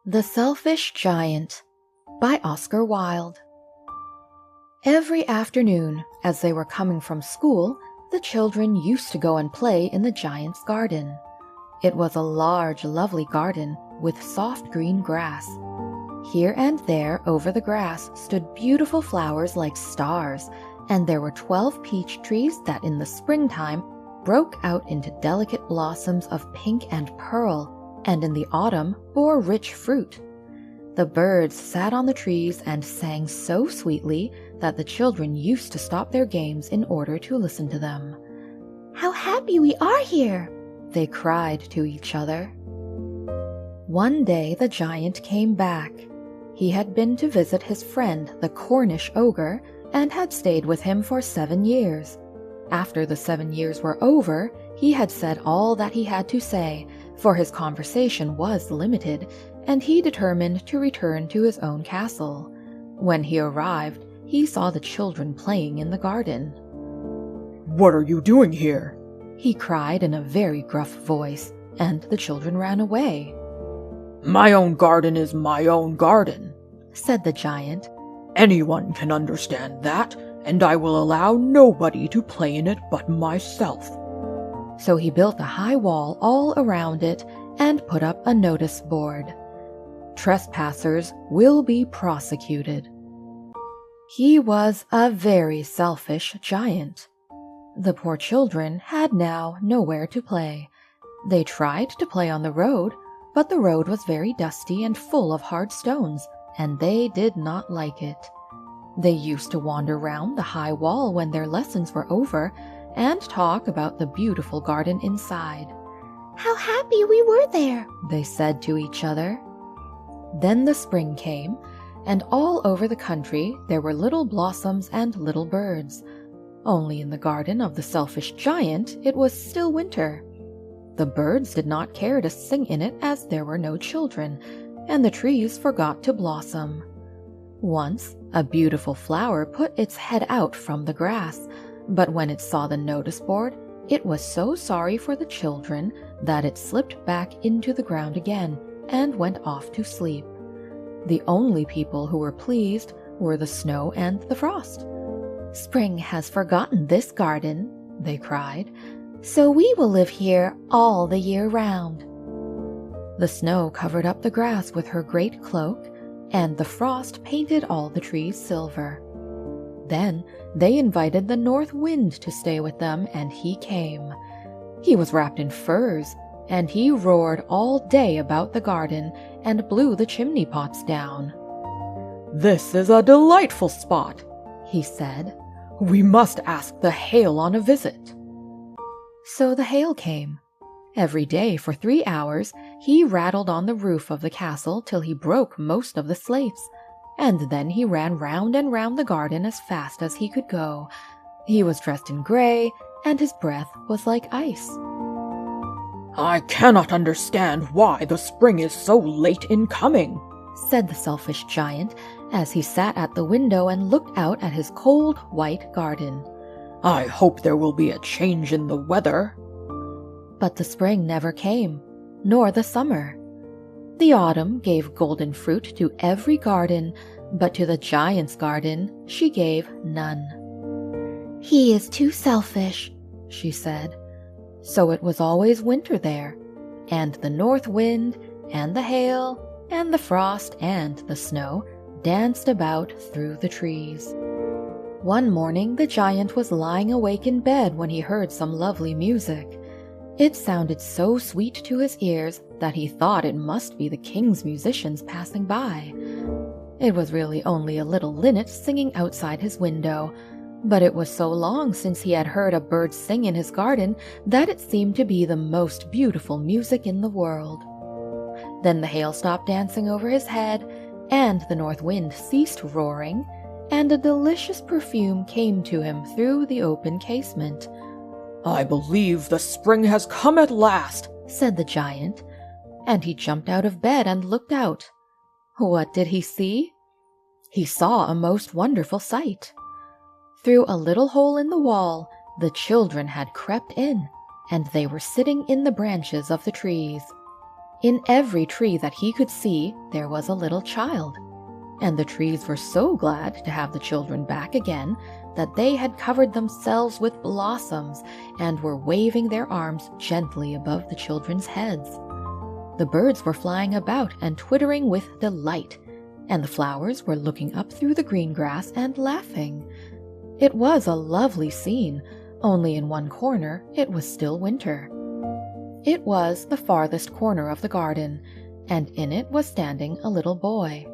The Selfish Giant by Oscar Wilde. Every afternoon, as they were coming from school, the children used to go and play in the giant's garden. It was a large, lovely garden with soft green grass. Here and there over the grass stood beautiful flowers like stars, and there were 12 peach trees that in the springtime broke out into delicate blossoms of pink and pearl, and in the autumn bore rich fruit. The birds sat on the trees and sang so sweetly that the children used to stop their games in order to listen to them. "How happy we are here!" they cried to each other. One day the giant came back. He had been to visit his friend, the Cornish ogre, and had stayed with him for 7 years. After the 7 years were over, he had said all that he had to say, for his conversation was limited, and he determined to return to his own castle. When he arrived, he saw the children playing in the garden. "What are you doing here?" he cried in a very gruff voice, and the children ran away. "My own garden is my own garden," said the giant. "Anyone can understand that, and I will allow nobody to play in it but myself." So he built a high wall all around it and put up a notice board. "Trespassers will be prosecuted." He was a very selfish giant. The poor children had now nowhere to play. They tried to play on the road, but the road was very dusty and full of hard stones, and they did not like it. They used to wander round the high wall when their lessons were over and talk about the beautiful garden inside. "How happy we were there," they said to each other. Then the spring came, and all over the country there were little blossoms and little birds. Only in the garden of the selfish giant it was still winter. The birds did not care to sing in it as there were no children, and the trees forgot to blossom. Once a beautiful flower put its head out from the grass, but when it saw the notice board, it was so sorry for the children that it slipped back into the ground again and went off to sleep. The only people who were pleased were the snow and the frost. "Spring has forgotten this garden," they cried, "so we will live here all the year round." The snow covered up the grass with her great cloak, and the frost painted all the trees silver. Then they invited the north wind to stay with them, and he came. He was wrapped in furs, and he roared all day about the garden and blew the chimney pots down. "This is a delightful spot," he said. "We must ask the hail on a visit." So the hail came. Every day for 3 hours he rattled on the roof of the castle till he broke most of the slates, and then he ran round and round the garden as fast as he could go. He was dressed in gray, and his breath was like ice. "I cannot understand why the spring is so late in coming," said the selfish giant as he sat at the window and looked out at his cold white garden. "I hope there will be a change in the weather." But the spring never came, nor the summer. The autumn gave golden fruit to every garden, but to the giant's garden she gave none. "He is too selfish," she said. So it was always winter there, and the north wind, and the hail, and the frost, and the snow danced about through the trees. One morning the giant was lying awake in bed when he heard some lovely music. It sounded so sweet to his ears that he thought it must be the king's musicians passing by. It was really only a little linnet singing outside his window, but it was so long since he had heard a bird sing in his garden that it seemed to be the most beautiful music in the world. Then the hail stopped dancing over his head, and the north wind ceased roaring, and a delicious perfume came to him through the open casement. "I believe the spring has come at last," said the giant, and he jumped out of bed and looked out. What did he see? He saw a most wonderful sight. Through a little hole in the wall, the children had crept in, and they were sitting in the branches of the trees. In every tree that he could see, there was a little child. And the trees were so glad to have the children back again that they had covered themselves with blossoms and were waving their arms gently above the children's heads. The birds were flying about and twittering with delight, and the flowers were looking up through the green grass and laughing. It was a lovely scene, only in one corner it was still winter. It was the farthest corner of the garden, and in it was standing a little boy.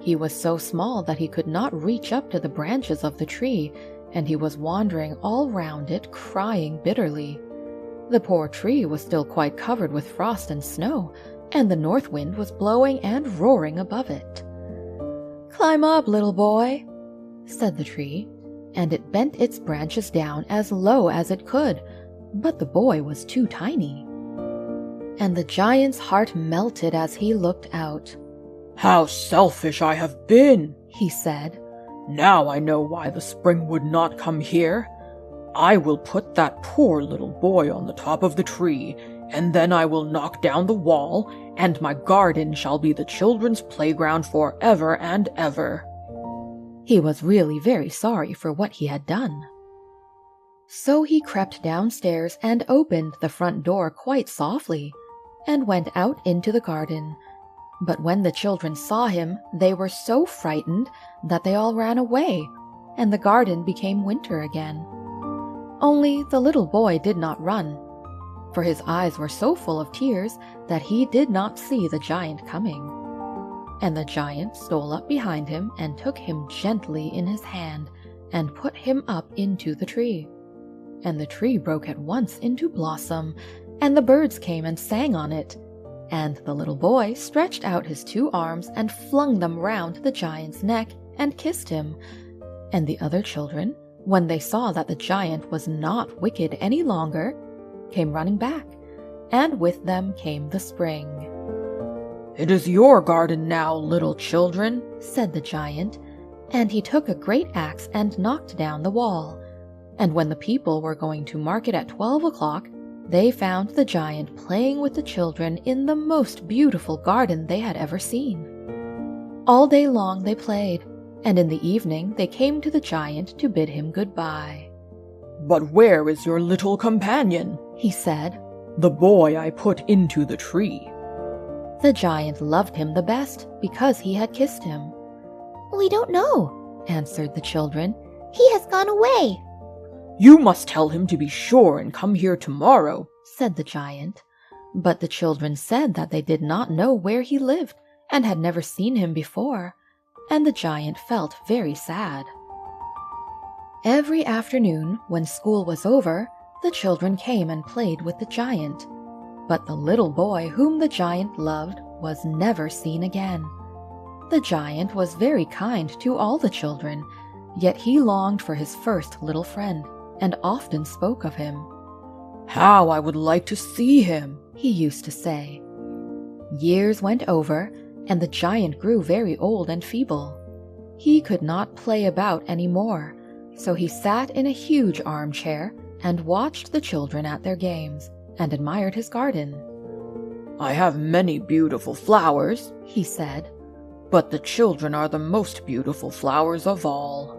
He was so small that he could not reach up to the branches of the tree, and he was wandering all round it, crying bitterly. The poor tree was still quite covered with frost and snow, and the north wind was blowing and roaring above it. "Climb up, little boy," said the tree, and it bent its branches down as low as it could, but the boy was too tiny. And the giant's heart melted as he looked out. "How selfish I have been," he said. "Now I know why the spring would not come here. I will put that poor little boy on the top of the tree, and then I will knock down the wall, and my garden shall be the children's playground forever and ever." He was really very sorry for what he had done. So he crept downstairs and opened the front door quite softly, and went out into the garden. But when the children saw him, they were so frightened that they all ran away, and the garden became winter again. Only the little boy did not run, for his eyes were so full of tears that he did not see the giant coming. And the giant stole up behind him and took him gently in his hand and put him up into the tree. And the tree broke at once into blossom, and the birds came and sang on it, and the little boy stretched out his 2 arms and flung them round the giant's neck and kissed him. And the other children, when they saw that the giant was not wicked any longer, came running back, and with them came the spring. "It is your garden now, little children," said the giant, and he took a great axe and knocked down the wall. And when the people were going to market at 12 o'clock, they found the giant playing with the children in the most beautiful garden they had ever seen. All day long they played, and in the evening they came to the giant to bid him goodbye. "But where is your little companion?" he said. "The boy I put into the tree." The giant loved him the best because he had kissed him. "We don't know," answered the children. "He has gone away." "You must tell him to be sure and come here tomorrow," said the giant. But the children said that they did not know where he lived and had never seen him before, and the giant felt very sad. Every afternoon, when school was over, the children came and played with the giant. But the little boy whom the giant loved was never seen again. The giant was very kind to all the children, yet he longed for his first little friend, and often spoke of him. "How I would like to see him," he used to say. Years went over, and the giant grew very old and feeble. He could not play about any more, so he sat in a huge armchair and watched the children at their games, and admired his garden. "I have many beautiful flowers," he said, "but the children are the most beautiful flowers of all."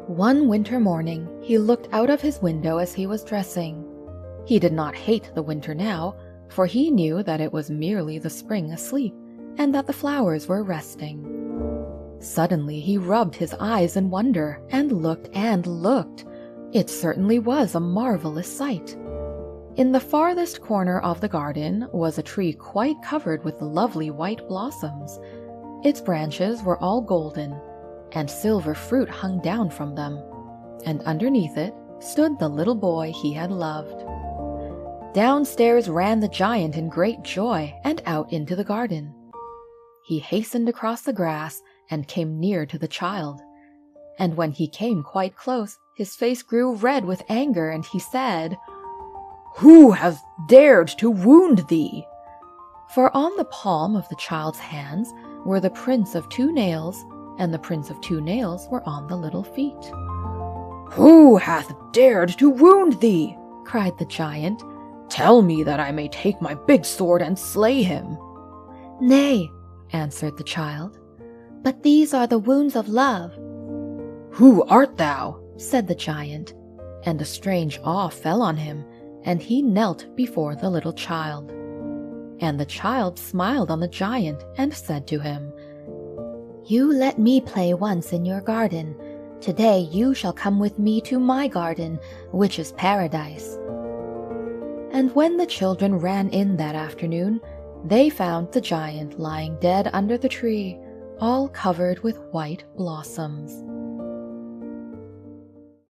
One winter morning, he looked out of his window as he was dressing. He did not hate the winter now, for he knew that it was merely the spring asleep, and that the flowers were resting. Suddenly he rubbed his eyes in wonder, and looked and looked. It certainly was a marvelous sight. In the farthest corner of the garden was a tree quite covered with lovely white blossoms. Its branches were all golden, and silver fruit hung down from them, and underneath it stood the little boy he had loved. Downstairs ran the giant in great joy and out into the garden. He hastened across the grass and came near to the child. And when he came quite close, his face grew red with anger, and he said, "Who has dared to wound thee?" For on the palm of the child's hands were the prints of 2 nails, and the prints of 2 nails were on the little feet. "Who hath dared to wound thee?" cried the giant, Tell me that I may take my big sword and slay him." "Nay," answered the child, "but these are the wounds of love." "Who art thou?" said the giant, and a strange awe fell on him, and he knelt before the little child. And the child smiled on the giant and said to him, "You let me play once in your garden. Today you shall come with me to my garden, which is paradise." And when the children ran in that afternoon, they found the giant lying dead under the tree, all covered with white blossoms.